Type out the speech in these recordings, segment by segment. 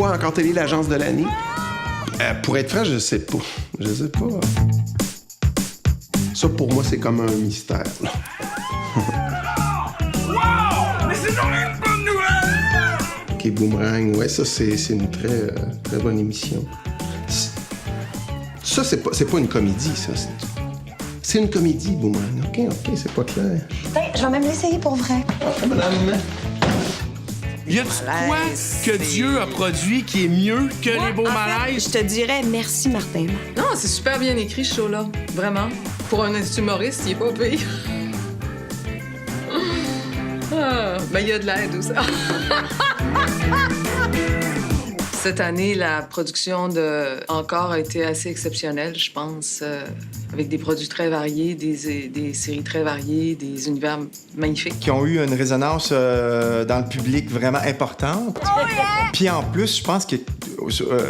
fois encore télé l'agence de l'année? Pour être franc, je sais pas. Je sais pas. Ça, pour moi, c'est comme un mystère, là. Wow! Mais c'est donc une bonne nouvelle! OK, Boomerang, ouais, ça, c'est une très, très bonne émission. Ça, c'est pas une comédie, ça. C'est une comédie, Boomerang. OK, c'est pas clair. Ben, je vais même l'essayer pour vrai. Ah, madame. Y a-tu quoi que Dieu a produit qui est mieux que les beaux malaises? Je te dirais merci, Martin. Non, c'est super bien écrit, ce show-là. Vraiment. Pour un humoriste, il est pas pire. Ben, il y a de l'aide aussi. Cette année, la production de Encore a été assez exceptionnelle, je pense, avec des produits très variés, des séries très variées, des univers magnifiques. Qui ont eu une résonance dans le public vraiment importante. Oh yeah! Puis en plus, je pense que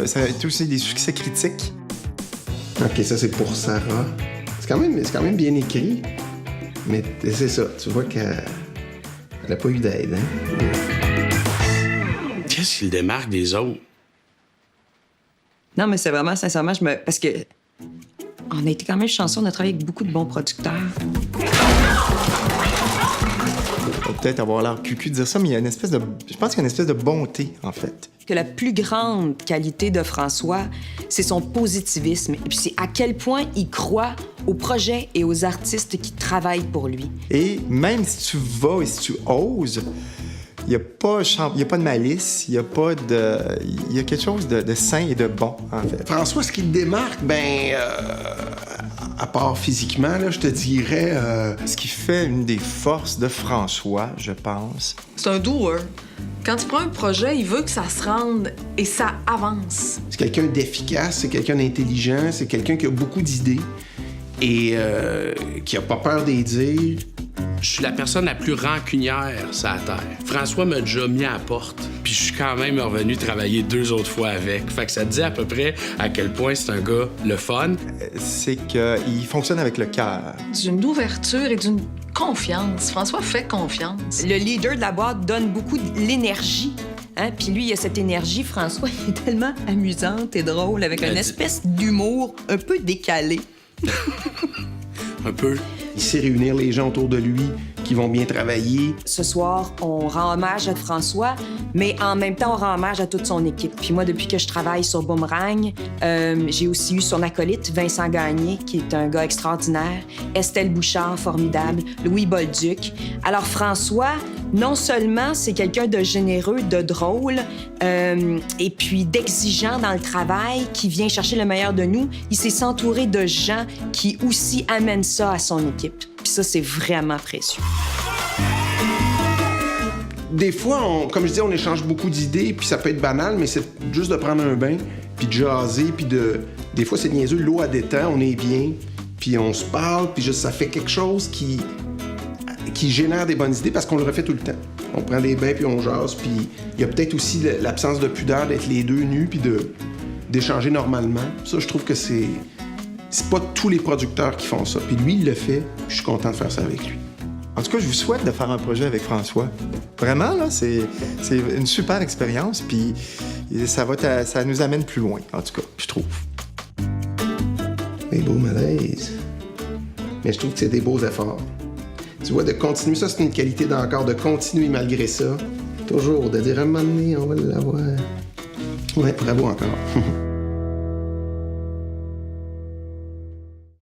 ça a été aussi des succès critiques. OK, ça, c'est pour Sarah. C'est quand même bien écrit. Mais c'est ça, tu vois qu'elle n'a pas eu d'aide, hein? Qu'est-ce qui le démarque des autres? Non, mais c'est vraiment, sincèrement, parce que on a été quand même chanceux, on a travaillé avec beaucoup de bons producteurs. On va peut-être avoir l'air cucu de dire ça, mais il y a une espèce de... Je pense qu'il y a une espèce de bonté, en fait. Que la plus grande qualité de François, c'est son positivisme. Et puis c'est à quel point il croit aux projets et aux artistes qui travaillent pour lui. Et même si tu vas et si tu oses, il n'y a pas de malice, il y a quelque chose de sain et de bon, en fait. François, ce qui le démarque, à part physiquement, là, je te dirais... Ce qui fait une des forces de François, je pense. C'est un doer. Quand il prend un projet, il veut que ça se rende et ça avance. C'est quelqu'un d'efficace, c'est quelqu'un d'intelligent, c'est quelqu'un qui a beaucoup d'idées et qui a pas peur d'y dire. Je suis la personne la plus rancunière sur la Terre. François m'a déjà mis à la porte, puis je suis quand même revenu travailler 2 autres fois avec. Fait que ça te dit à peu près à quel point c'est un gars le fun. C'est qu'il fonctionne avec le cœur. D'une ouverture et d'une confiance. François fait confiance. Le leader de la boîte donne beaucoup de l'énergie. Hein? Puis lui, il a cette énergie, François, il est tellement amusante et drôle, avec une espèce d'humour un peu décalé. Un peu. Il sait réunir les gens autour de lui qui vont bien travailler. Ce soir, on rend hommage à François, mais en même temps, on rend hommage à toute son équipe. Puis moi, depuis que je travaille sur Boomerang, j'ai aussi eu son acolyte, Vincent Gagné, qui est un gars extraordinaire, Estelle Bouchard, formidable, Louis Bolduc. Alors François, non seulement c'est quelqu'un de généreux, de drôle, et puis d'exigeant dans le travail, qui vient chercher le meilleur de nous, il sait s'entourer de gens qui aussi amènent ça à son équipe. Puis ça, c'est vraiment précieux. Des fois, comme je dis, on échange beaucoup d'idées, puis ça peut être banal, mais c'est juste de prendre un bain, puis de jaser, puis Des fois, c'est niaiseux, l'eau à détend, on est bien, puis on se parle, puis juste ça fait quelque chose qui génère des bonnes idées parce qu'on le refait tout le temps. On prend des bains, puis on jase, puis il y a peut-être aussi l'absence de pudeur d'être les deux nus, puis d'échanger normalement. Ça, je trouve que c'est pas tous les producteurs qui font ça. Puis lui, il le fait, puis je suis content de faire ça avec lui. En tout cas, je vous souhaite de faire un projet avec François. Vraiment, là, c'est une super expérience, puis ça nous amène plus loin, en tout cas, je trouve. Des beaux malaises. Mais je trouve que c'est des beaux efforts. Tu vois, de continuer, ça, c'est une qualité d'encore, de continuer malgré ça. Toujours, de dire à un moment donné, on va l'avoir. Ouais, bravo encore.